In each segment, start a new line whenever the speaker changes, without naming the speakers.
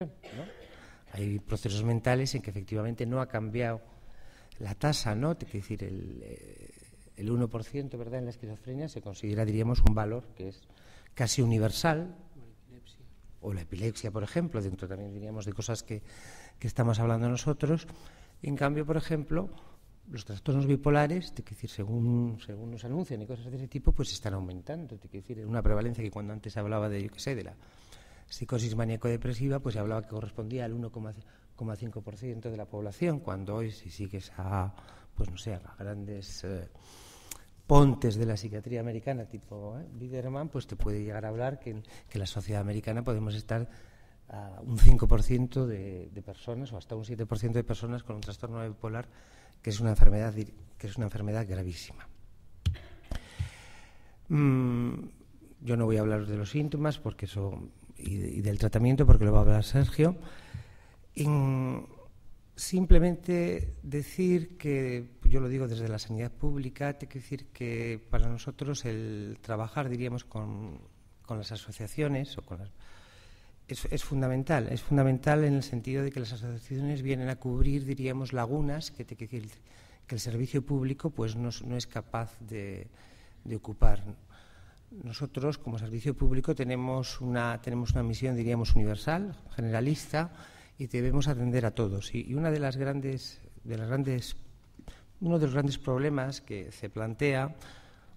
¿no? Hay procesos mentales en que efectivamente no ha cambiado la tasa, ¿no? Es decir, el 1%, ¿verdad?, en la esquizofrenia se considera, diríamos, un valor que es casi universal. O la epilepsia, por ejemplo, dentro también, diríamos, de cosas que estamos hablando nosotros. En cambio, por ejemplo, los trastornos bipolares, es decir, según nos anuncian y cosas de ese tipo, pues están aumentando. Es decir, una prevalencia que cuando antes se hablaba de, yo qué sé, de la psicosis maníaco-depresiva, pues se hablaba que correspondía al 1,5% de la población, cuando hoy, si sigues a, pues no sé, a grandes pontes de la psiquiatría americana, tipo Biderman, pues te puede llegar a hablar que en la sociedad americana podemos estar a un 5% de personas, o hasta un 7% de personas con un trastorno bipolar, que es una enfermedad gravísima. Yo no voy a hablar de los síntomas porque eso y del tratamiento, porque lo va a hablar Sergio. Simplemente decir que, yo lo digo desde la sanidad pública, hay que decir que para nosotros el trabajar, diríamos, con las asociaciones es fundamental. Es fundamental en el sentido de que las asociaciones vienen a cubrir, diríamos, lagunas que el servicio público pues no es capaz de ocupar. Nosotros, como servicio público, tenemos una misión, diríamos, universal, generalista, y debemos atender a todos. Y uno de los grandes problemas que se plantea,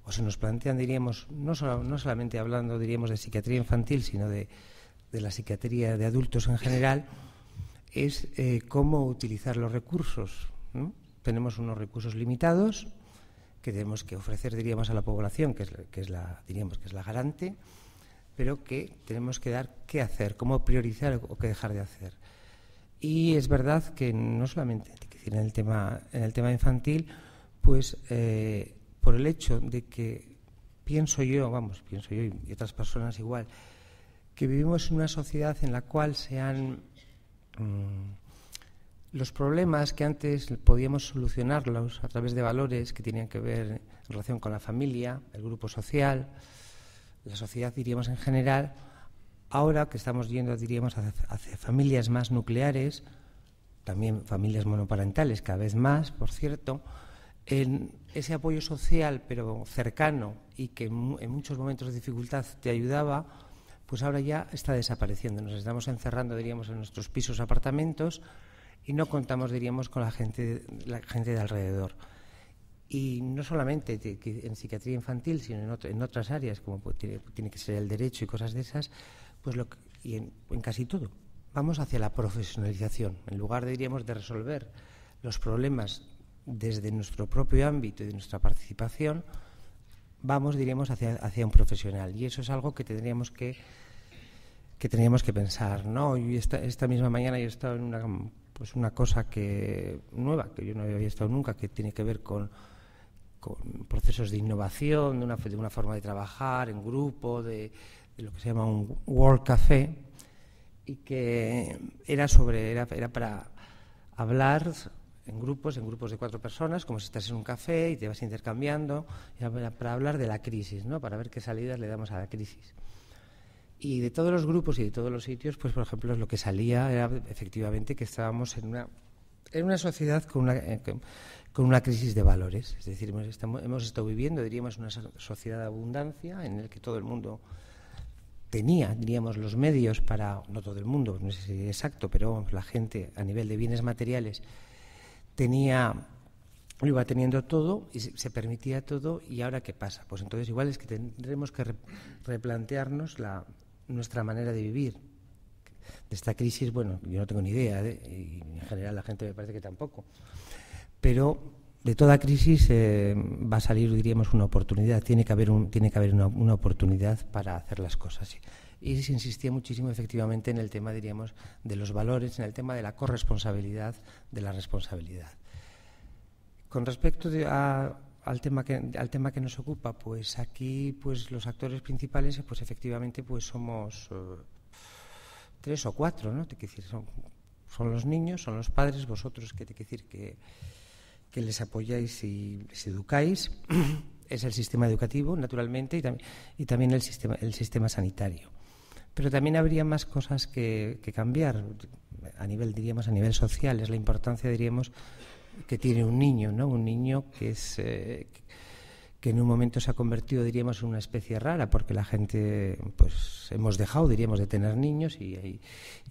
o se nos plantean, diríamos, no solamente hablando, diríamos, de psiquiatría infantil, sino de la psiquiatría de adultos en general, es cómo utilizar los recursos, ¿no? Tenemos unos recursos limitados que tenemos que ofrecer, diríamos, a la población, que es la garante, pero que tenemos que dar qué hacer, cómo priorizar o qué dejar de hacer. Y es verdad que no solamente en el tema infantil, pues por el hecho de que pienso yo y otras personas igual, que vivimos en una sociedad en la cual los problemas que antes podíamos solucionarlos a través de valores que tenían que ver en relación con la familia, el grupo social, la sociedad, diríamos, en general, ahora que estamos yendo, diríamos, hacia familias más nucleares, también familias monoparentales cada vez más, por cierto, en ese apoyo social pero cercano y que en muchos momentos de dificultad te ayudaba, pues ahora ya está desapareciendo. Nos estamos encerrando, diríamos, en nuestros pisos, apartamentos, y no contamos, diríamos, con la gente de alrededor. Y no solamente en psiquiatría infantil, sino en otras áreas, como tiene que ser el derecho y cosas de esas, pues en casi todo. Vamos hacia la profesionalización. En lugar, diríamos, de resolver los problemas desde nuestro propio ámbito y de nuestra participación, vamos, diríamos, hacia un profesional. Y eso es algo que tendríamos que pensar, ¿no? Y esta misma mañana yo he estado en una cosa nueva, que yo no había estado nunca, que tiene que ver con procesos de innovación, de una forma de trabajar en grupo, de lo que se llama un World Café, y que era para hablar en grupos de 4 personas, como si estás en un café y te vas intercambiando, era para hablar de la crisis, ¿no? Para ver qué salidas le damos a la crisis. Y de todos los grupos y de todos los sitios, pues por ejemplo, lo que salía era efectivamente que estábamos en una sociedad con una crisis de valores. Es decir, hemos estado viviendo, diríamos, una sociedad de abundancia en la que todo el mundo tenía, diríamos, los medios para, no todo el mundo, no sé si es exacto, pero la gente a nivel de bienes materiales iba teniendo todo y se permitía todo. ¿Y ahora qué pasa? Pues entonces igual es que tendremos que replantearnos nuestra manera de vivir. De esta crisis, bueno, yo no tengo ni idea, y en general la gente me parece que tampoco, pero de toda crisis va a salir, diríamos, una oportunidad. Tiene que haber una oportunidad para hacer las cosas. Y se insistía muchísimo, efectivamente, en el tema, diríamos, de los valores, en el tema de la corresponsabilidad, de la responsabilidad. Con respecto al tema que nos ocupa, pues aquí, pues los actores principales, pues efectivamente, pues somos 3 o 4, ¿no? Son los niños, son los padres, vosotros, que les apoyáis y les educáis, es el sistema educativo, naturalmente, y también el sistema sanitario. Pero también habría más cosas que cambiar a nivel, diríamos, a nivel social. Es la importancia, diríamos, que tiene un niño, ¿no? Un niño que es que en un momento se ha convertido, diríamos, en una especie rara, porque la gente, pues, hemos dejado, diríamos, de tener niños y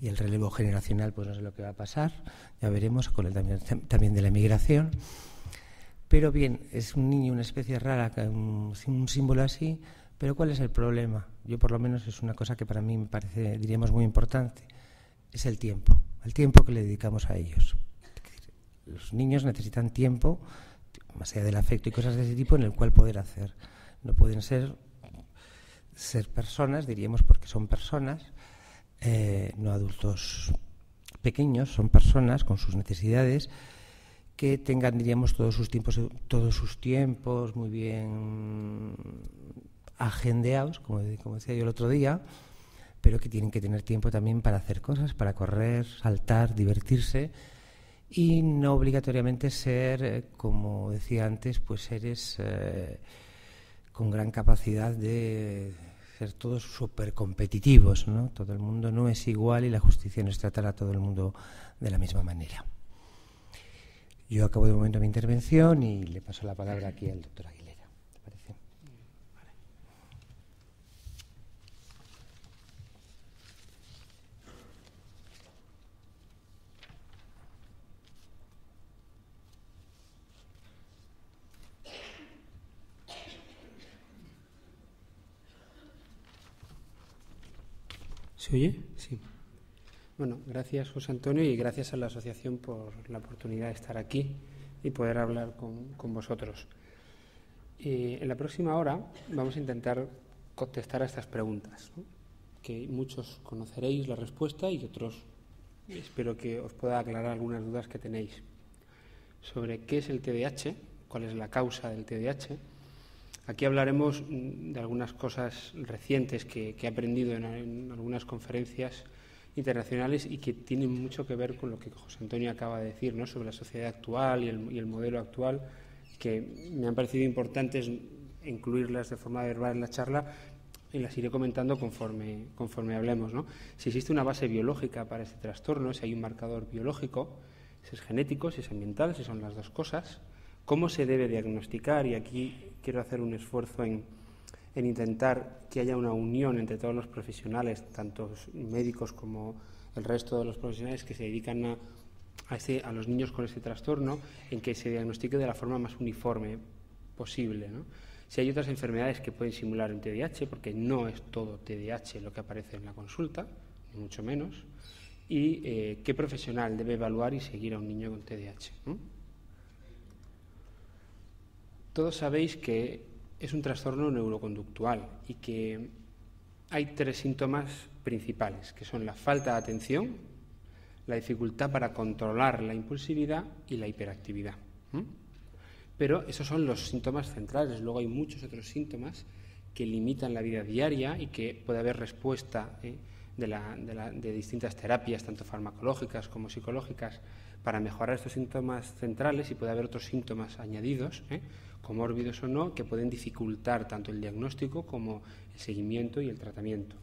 el relevo generacional, pues no sé lo que va a pasar, ya veremos, con el también de la emigración. Pero bien, es un niño, una especie rara, un símbolo así, pero ¿cuál es el problema? Yo, por lo menos, es una cosa que para mí me parece, diríamos, muy importante, es el tiempo que le dedicamos a ellos. Los niños necesitan tiempo, más allá del afecto y cosas de ese tipo, en el cual poder hacer. No pueden ser personas, diríamos, porque son personas, no adultos pequeños, son personas con sus necesidades, que tengan, diríamos, todos sus tiempos muy bien agendeados, como decía yo el otro día, pero que tienen que tener tiempo también para hacer cosas, para correr, saltar, divertirse, y no obligatoriamente ser, como decía antes, pues seres con gran capacidad de ser todos súper competitivos, ¿no? Todo el mundo no es igual y la justicia no es tratar a todo el mundo de la misma manera. Yo acabo de momento mi intervención y le paso la palabra aquí al doctor Aguilera. ¿Te parece? Vale.
¿Se oye? Sí. Bueno, gracias José Antonio y gracias a la asociación por la oportunidad de estar aquí y poder hablar con vosotros. En la próxima hora vamos a intentar contestar a estas preguntas, ¿no? Que muchos conoceréis la respuesta y otros espero que os pueda aclarar algunas dudas que tenéis sobre qué es el TDAH, cuál es la causa del TDAH. Aquí hablaremos de algunas cosas recientes que he aprendido en algunas conferencias internacionales y que tienen mucho que ver con lo que José Antonio acaba de decir, ¿no? Sobre la sociedad actual y el modelo actual, que me han parecido importantes incluirlas de forma verbal en la charla y las iré comentando conforme hablemos, ¿no? Si existe una base biológica para este trastorno, si hay un marcador biológico, si es genético, si es ambiental, si son las dos cosas, cómo se debe diagnosticar, y aquí quiero hacer un esfuerzo en intentar que haya una unión entre todos los profesionales, tanto médicos como el resto de los profesionales que se dedican a los niños con este trastorno, en que se diagnostique de la forma más uniforme posible, ¿no? Si hay otras enfermedades que pueden simular un TDAH, porque no es todo TDAH lo que aparece en la consulta, ni mucho menos, y qué profesional debe evaluar y seguir a un niño con TDAH, ¿no? Todos sabéis que es un trastorno neuroconductual y que hay 3 síntomas principales, que son la falta de atención, la dificultad para controlar la impulsividad y la hiperactividad. Pero esos son los síntomas centrales. Luego hay muchos otros síntomas que limitan la vida diaria y que puede haber respuesta de distintas terapias, tanto farmacológicas como psicológicas, para mejorar estos síntomas centrales, y puede haber otros síntomas añadidos, comórbidos o no, que pueden dificultar tanto el diagnóstico como el seguimiento y el tratamiento.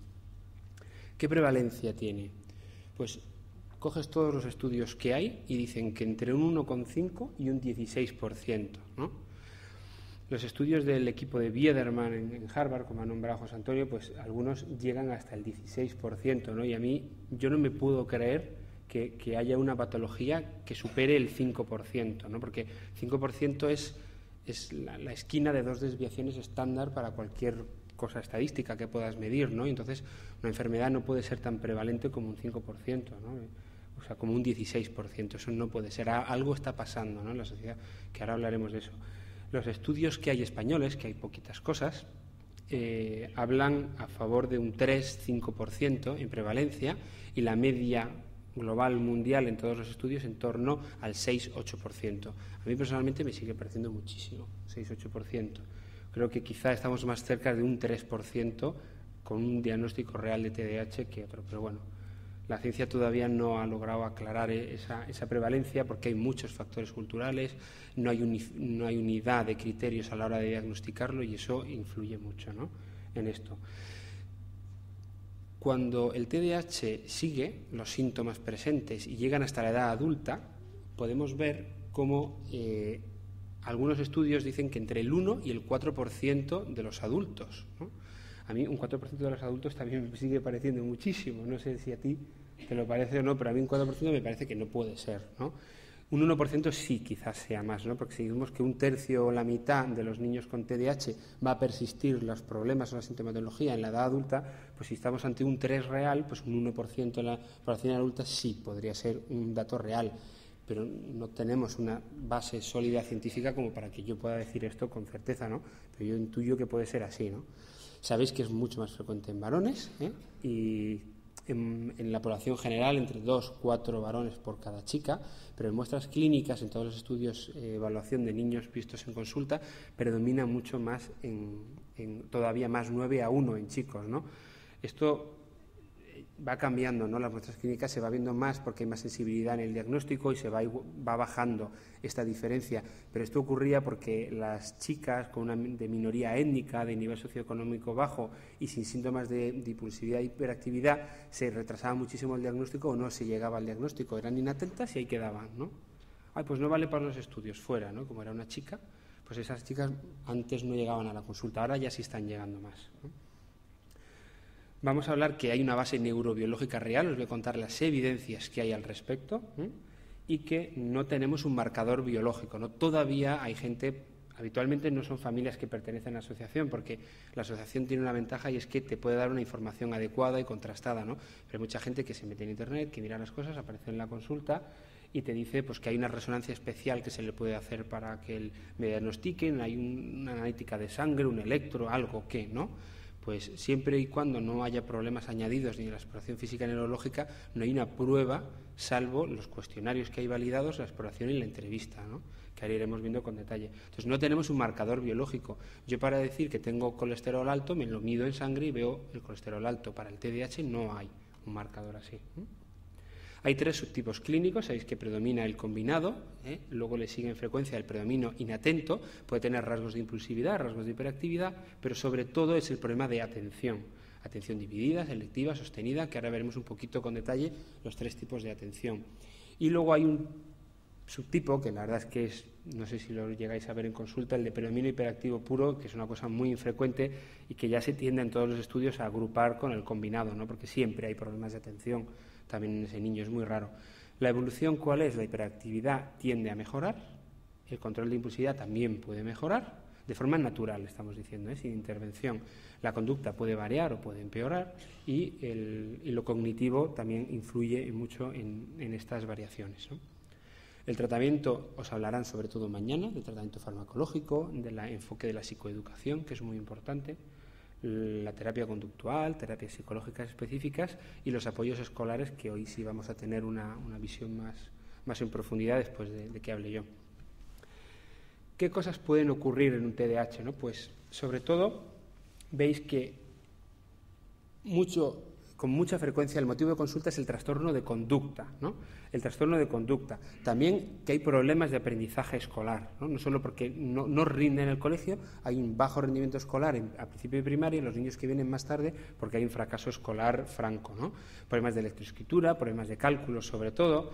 ¿Qué prevalencia tiene? Pues coges todos los estudios que hay y dicen que entre un 1,5 y un 16%, ¿no? Los estudios del equipo de Biederman en Harvard, como ha nombrado José Antonio, pues algunos llegan hasta el 16%, ¿no? Y a mí, yo no me puedo creer que haya una patología que supere el 5%, ¿no? Porque 5% es la esquina de 2 desviaciones estándar para cualquier cosa estadística que puedas medir, ¿no? Y entonces una enfermedad no puede ser tan prevalente como un 5%, ¿no? O sea, como un 16%, eso no puede ser. Algo está pasando, ¿no?, en la sociedad, que ahora hablaremos de eso. Los estudios que hay españoles, que hay poquitas cosas, hablan a favor de un 3-5% en prevalencia, y la media global mundial en todos los estudios en torno al 6-8%. A mí personalmente me sigue pareciendo muchísimo, 6-8%. Creo que quizá estamos más cerca de un 3% con un diagnóstico real de TDAH que otro, pero bueno, la ciencia todavía no ha logrado aclarar esa prevalencia, porque hay muchos factores culturales, no hay unidad de criterios a la hora de diagnosticarlo, y eso influye mucho, ¿no?, en esto. cuando el TDAH sigue los síntomas presentes y llegan hasta la edad adulta, podemos ver cómo algunos estudios dicen que entre el 1 y el 4% de los adultos, ¿no? A mí un 4% de los adultos también me sigue pareciendo muchísimo. No sé si a ti te lo parece o no, pero a mí un 4% me parece que no puede ser, ¿no? Un 1% sí quizás sea más, ¿no? Porque si vemos que un tercio o la mitad de los niños con TDAH va a persistir los problemas o la sintomatología en la edad adulta, pues si estamos ante un 3 real, pues un 1% de la población adulta sí podría ser un dato real, pero no tenemos una base sólida científica como para que yo pueda decir esto con certeza, ¿no? Pero yo intuyo que puede ser así, ¿no? Sabéis que es mucho más frecuente en varones, y en la población general entre 2-4 varones por cada chica, pero en muestras clínicas, en todos los estudios evaluación de niños vistos en consulta, predomina mucho más en todavía más 9-1 en chicos, ¿no? Esto va cambiando, ¿no? Las muestras clínicas se va viendo más porque hay más sensibilidad en el diagnóstico y se va bajando esta diferencia, pero esto ocurría porque las chicas de minoría étnica, de nivel socioeconómico bajo y sin síntomas de impulsividad e hiperactividad, se retrasaba muchísimo el diagnóstico o no se llegaba al diagnóstico, eran inatentas y ahí quedaban, ¿no? Ay, pues no vale para los estudios, fuera, ¿no? Como era una chica, pues esas chicas antes no llegaban a la consulta, ahora ya sí están llegando más, ¿no? Vamos a hablar que hay una base neurobiológica real, os voy a contar las evidencias que hay al respecto, y que no tenemos un marcador biológico, ¿no? Todavía hay gente, habitualmente no son familias que pertenecen a la asociación, porque la asociación tiene una ventaja y es que te puede dar una información adecuada y contrastada, ¿no? Pero hay mucha gente que se mete en Internet, que mira las cosas, aparece en la consulta y te dice pues que hay una resonancia especial que se le puede hacer para que me diagnostiquen, hay una analítica de sangre, un electro, algo que, ¿no? Pues siempre y cuando no haya problemas añadidos ni en la exploración física neurológica, no hay una prueba, salvo los cuestionarios que hay validados, la exploración y la entrevista, ¿no? Que ahora iremos viendo con detalle. Entonces, no tenemos un marcador biológico. Yo para decir que tengo colesterol alto, me lo mido en sangre y veo el colesterol alto. Para el TDAH no hay un marcador así, ¿no? Hay 3 subtipos clínicos, sabéis que predomina el combinado, luego le sigue en frecuencia el predominio inatento, puede tener rasgos de impulsividad, rasgos de hiperactividad, pero sobre todo es el problema de atención dividida, selectiva, sostenida, que ahora veremos un poquito con detalle los 3 tipos de atención. Y luego hay un subtipo, que la verdad es que es, no sé si lo llegáis a ver en consulta, el de predominio hiperactivo puro, que es una cosa muy infrecuente y que ya se tiende en todos los estudios a agrupar con el combinado, ¿no? Porque siempre hay problemas de atención. También en ese niño es muy raro. ¿La evolución cuál es? La hiperactividad tiende a mejorar, el control de impulsividad también puede mejorar, de forma natural, estamos diciendo, sin intervención. La conducta puede variar o puede empeorar y lo cognitivo también influye mucho en estas variaciones, ¿no? El tratamiento, os hablarán sobre todo mañana, del tratamiento farmacológico, del enfoque de la psicoeducación, que es muy importante, la terapia conductual, terapias psicológicas específicas y los apoyos escolares, que hoy sí vamos a tener una visión más en profundidad después de que hable yo. ¿Qué cosas pueden ocurrir en un TDAH, ¿no? Pues sobre todo veis que con mucha frecuencia el motivo de consulta es el trastorno de conducta, ¿no? El trastorno de conducta. También que hay problemas de aprendizaje escolar, ¿no? No solo porque no rinden en el colegio, hay un bajo rendimiento escolar a principio de primaria en los niños que vienen más tarde porque hay un fracaso escolar franco, ¿no? Problemas de lectoescritura, problemas de cálculo sobre todo.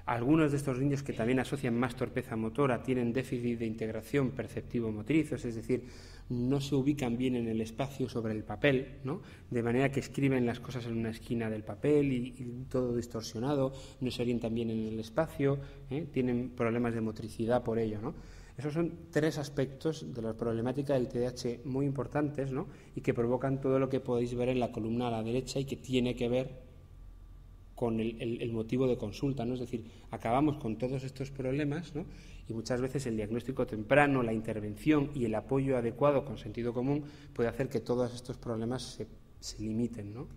Algunos de estos niños que también asocian más torpeza motora tienen déficit de integración perceptivo-motriz, es decir, no se ubican bien en el espacio sobre el papel, ¿no? De manera que escriben las cosas en una esquina del papel y todo distorsionado, no se orientan bien en el espacio, tienen problemas de motricidad por ello, ¿no? Esos son 3 aspectos de la problemática del TDAH muy importantes, ¿no? Y que provocan todo lo que podéis ver en la columna a la derecha y que tiene que ver con el motivo de consulta, ¿no? Es decir, acabamos con todos estos problemas, ¿no? Y muchas veces el diagnóstico temprano, la intervención y el apoyo adecuado con sentido común puede hacer que todos estos problemas se limiten, ¿no?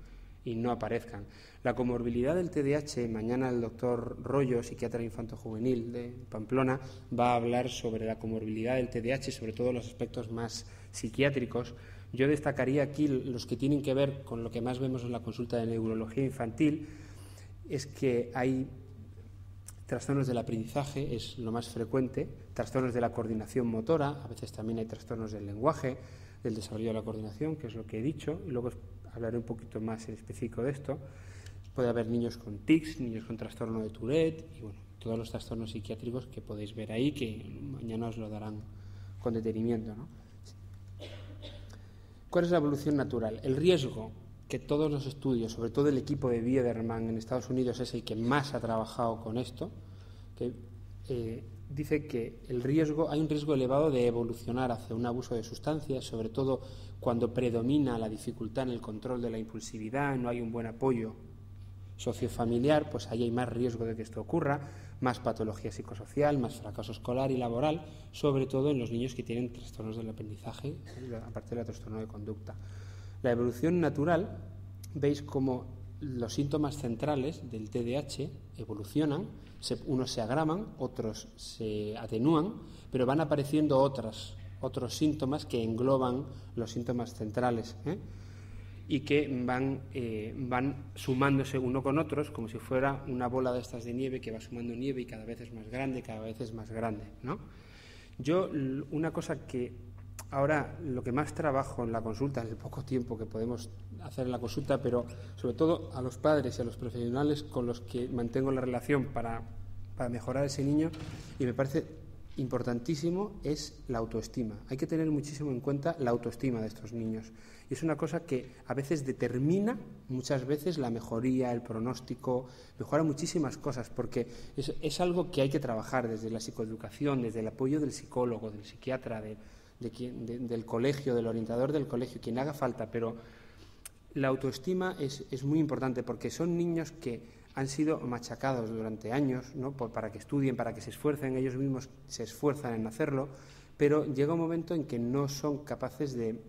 Y no aparezcan. La comorbilidad del TDAH, mañana el doctor Rollo, psiquiatra infanto-juvenil de Pamplona, va a hablar sobre la comorbilidad del TDAH, sobre todo los aspectos más psiquiátricos. Yo destacaría aquí los que tienen que ver con lo que más vemos en la consulta de neurología infantil, es que hay trastornos del aprendizaje, es lo más frecuente, trastornos de la coordinación motora, a veces también hay trastornos del lenguaje, del desarrollo de la coordinación, que es lo que he dicho, y luego hablaré un poquito más en específico de esto. Puede haber niños con tics, niños con trastorno de Tourette y bueno, todos los trastornos psiquiátricos que podéis ver ahí, que mañana os lo darán con detenimiento, ¿no? ¿Cuál es la evolución natural? El riesgo que todos los estudios, sobre todo el equipo de Biederman en Estados Unidos es el que más ha trabajado con esto, que dice que hay un riesgo elevado de evolucionar hacia un abuso de sustancias, sobre todo cuando predomina la dificultad en el control de la impulsividad, no hay un buen apoyo sociofamiliar, pues ahí hay más riesgo de que esto ocurra, más patología psicosocial, más fracaso escolar y laboral, sobre todo en los niños que tienen trastornos del aprendizaje, aparte del trastorno de conducta. La evolución natural, veis cómo los síntomas centrales del TDAH evolucionan, unos se agravan, otros se atenúan, pero van apareciendo otros síntomas que engloban los síntomas centrales, y que van sumándose uno con otros, como si fuera una bola de estas de nieve que va sumando nieve y cada vez es más grande, cada vez es más grande, ¿no? Yo, una cosa que ahora lo que más trabajo en la consulta, en el poco tiempo que podemos hacer en la consulta, pero sobre todo a los padres y a los profesionales con los que mantengo la relación para mejorar ese niño, y me parece importantísimo, es la autoestima. Hay que tener muchísimo en cuenta la autoestima de estos niños. Y es una cosa que a veces determina, muchas veces, la mejoría, el pronóstico, mejora muchísimas cosas, porque es algo que hay que trabajar desde la psicoeducación, desde el apoyo del psicólogo, del psiquiatra, del colegio, del orientador del colegio, quien haga falta, pero la autoestima es muy importante porque son niños que han sido machacados durante años, ¿no? para que estudien, para que se esfuercen, ellos mismos se esfuerzan en hacerlo, pero llega un momento en que no son capaces de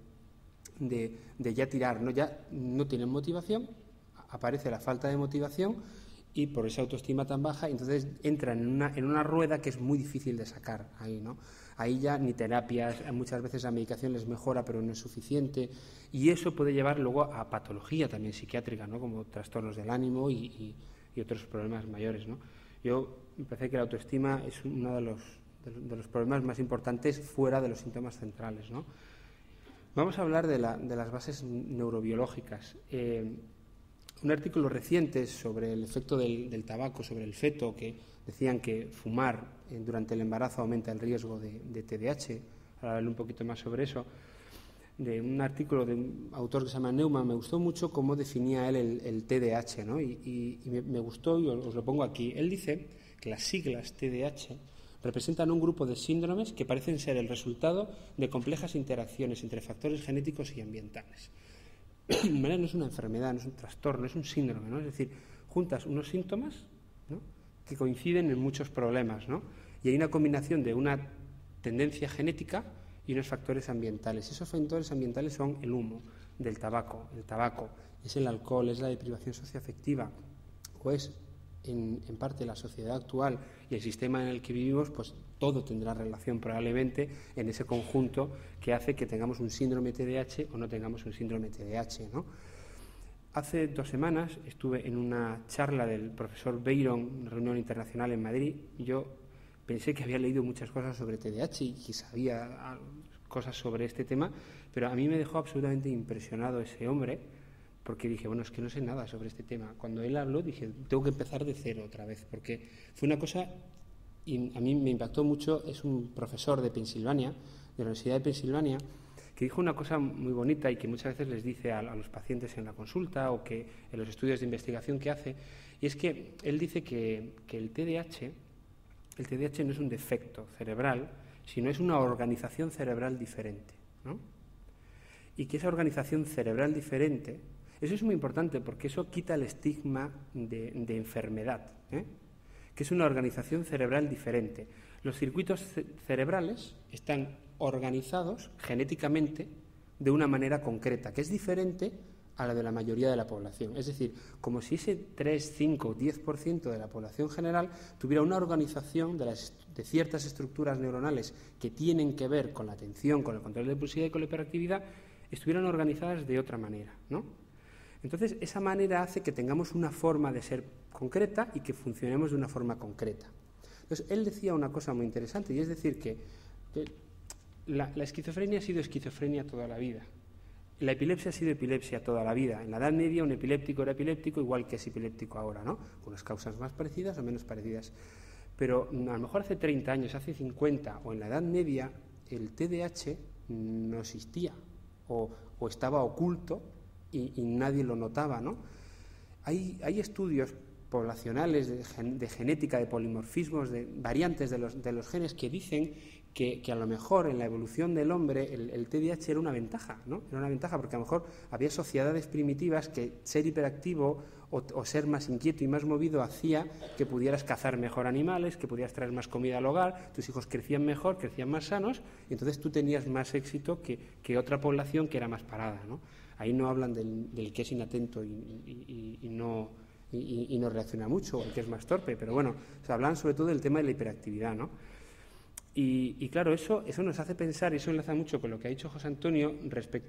ya tirar, ¿no? Ya no tienen motivación, aparece la falta de motivación y por esa autoestima tan baja, entonces entran en una rueda que es muy difícil de sacar ahí, ¿no? Ahí ya ni terapias, muchas veces la medicación les mejora, pero no es suficiente, y eso puede llevar luego a patología también psiquiátrica, ¿no? Como trastornos del ánimo y otros problemas mayores, ¿no? Yo me parece que la autoestima es uno de los problemas más importantes fuera de los síntomas centrales, ¿no? Vamos a hablar de las bases neurobiológicas. Un artículo reciente sobre el efecto del tabaco sobre el feto, que decían que fumar durante el embarazo aumenta el riesgo de TDAH. Ahora hablaré un poquito más sobre eso. De un artículo de un autor que se llama Neumann, me gustó mucho cómo definía él el TDAH, ¿no? Y me gustó y os lo pongo aquí. Él dice que las siglas TDAH representan un grupo de síndromes que parecen ser el resultado de complejas interacciones entre factores genéticos y ambientales. No es una enfermedad, no es un trastorno, es un síndrome, ¿no? Es decir, juntas unos síntomas, ¿no? que coinciden en muchos problemas, ¿no? Y hay una combinación de una tendencia genética y unos factores ambientales. Esos factores ambientales son el humo del tabaco, es el alcohol, es la deprivación socioafectiva, o es en parte la sociedad actual y el sistema en el que vivimos, pues todo tendrá relación probablemente en ese conjunto que hace que tengamos un síndrome TDAH o no tengamos un síndrome TDAH, ¿no? Hace 2 semanas estuve en una charla del profesor Beiron, una reunión internacional en Madrid, y yo pensé que había leído muchas cosas sobre TDAH y que sabía cosas sobre este tema, pero a mí me dejó absolutamente impresionado ese hombre, porque dije, bueno, es que no sé nada sobre este tema. Cuando él habló dije, tengo que empezar de cero otra vez, porque fue una cosa, y a mí me impactó mucho, es un profesor de Pensilvania, de la Universidad de Pensilvania, que dijo una cosa muy bonita y que muchas veces les dice a los pacientes en la consulta o que en los estudios de investigación que hace, y es que él dice que el TDAH no es un defecto cerebral, sino es una organización cerebral diferente, ¿no? Y que esa organización cerebral diferente, eso es muy importante porque eso quita el estigma de enfermedad, que es una organización cerebral diferente. Los circuitos cerebrales están organizados genéticamente de una manera concreta, que es diferente a la de la mayoría de la población. Es decir, como si ese 3, 5, 10% de la población general tuviera una organización de ciertas estructuras neuronales que tienen que ver con la atención, con el control de impulsividad y con la hiperactividad, estuvieran organizadas de otra manera, ¿no? Entonces, esa manera hace que tengamos una forma de ser concreta y que funcionemos de una forma concreta. Entonces, él decía una cosa muy interesante, y es decir que la esquizofrenia ha sido esquizofrenia toda la vida. la epilepsia ha sido epilepsia toda la vida. En la Edad Media un epiléptico era epiléptico igual que es epiléptico ahora, ¿no? Con unas causas más parecidas o menos parecidas. Pero a lo mejor hace 30 años, hace 50 o en la Edad Media el TDAH no existía o estaba oculto y nadie lo notaba, ¿no? Hay estudios poblacionales de genética, de polimorfismos, de variantes de los genes que dicen que a lo mejor en la evolución del hombre el TDAH era una ventaja, ¿no? Era una ventaja porque a lo mejor había sociedades primitivas que ser hiperactivo o ser más inquieto y más movido hacía que pudieras cazar mejor animales, que pudieras traer más comida al hogar, tus hijos crecían mejor, crecían más sanos, y entonces tú tenías más éxito que otra población que era más parada, ¿no? Ahí no hablan del que es inatento y no reacciona mucho, o el que es más torpe, pero bueno, se hablan sobre todo del tema de la hiperactividad, ¿no? Y claro, eso nos hace pensar, y eso enlaza mucho con lo que ha dicho José Antonio respecto